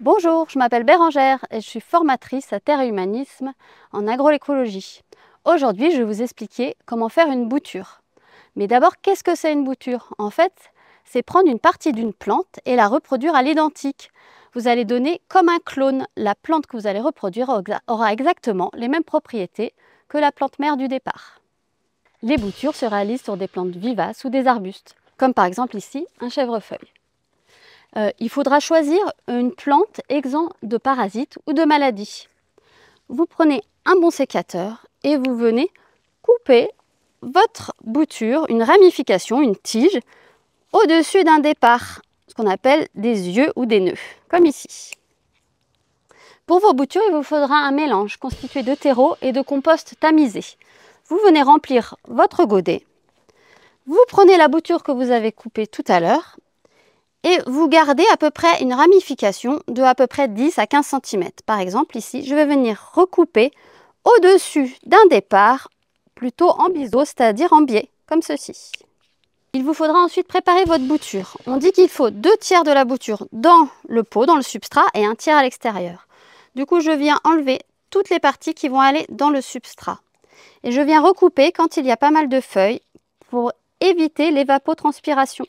Bonjour, je m'appelle Bérangère et je suis formatrice à Terre et Humanisme en agroécologie. Aujourd'hui, je vais vous expliquer comment faire une bouture. Mais d'abord, qu'est-ce que c'est une bouture? En fait, c'est prendre une partie d'une plante et la reproduire à l'identique. Vous allez donner comme un clone. La plante que vous allez reproduire aura exactement les mêmes propriétés que la plante mère du départ. Les boutures se réalisent sur des plantes vivaces ou des arbustes, comme par exemple ici un chèvrefeuille. Il faudra choisir une plante exempte de parasites ou de maladies. Vous prenez un bon sécateur et vous venez couper votre bouture, une ramification, une tige, au-dessus d'un départ, ce qu'on appelle des yeux ou des nœuds, comme ici. Pour vos boutures, il vous faudra un mélange constitué de terreau et de compost tamisé. Vous venez remplir votre godet. Vous prenez la bouture que vous avez coupée tout à l'heure et vous gardez à peu près une ramification de à peu près 10 à 15 cm. Par exemple, ici, je vais venir recouper au-dessus d'un départ, plutôt en biseau, c'est-à-dire en biais, comme ceci. Il vous faudra ensuite préparer votre bouture. On dit qu'il faut 2/3 de la bouture dans le pot, dans le substrat, et 1/3 à l'extérieur. Du coup, je viens enlever toutes les parties qui vont aller dans le substrat. Et je viens recouper quand il y a pas mal de feuilles pour éviter l'évapotranspiration.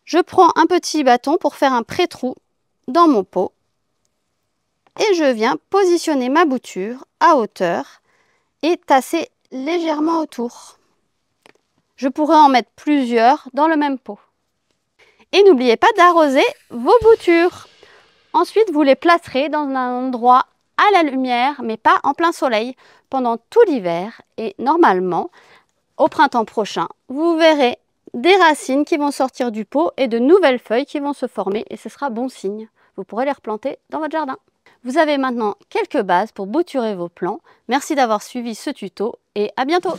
Je prends un petit bâton pour faire un pré-trou dans mon pot et je viens positionner ma bouture à hauteur et tasser légèrement autour. Je pourrais en mettre plusieurs dans le même pot. Et n'oubliez pas d'arroser vos boutures. Ensuite, vous les placerez dans un endroit à la lumière, mais pas en plein soleil, pendant tout l'hiver. Et normalement, au printemps prochain, vous verrez des racines qui vont sortir du pot et de nouvelles feuilles qui vont se former et ce sera bon signe. Vous pourrez les replanter dans votre jardin. Vous avez maintenant quelques bases pour bouturer vos plants. Merci d'avoir suivi ce tuto et à bientôt!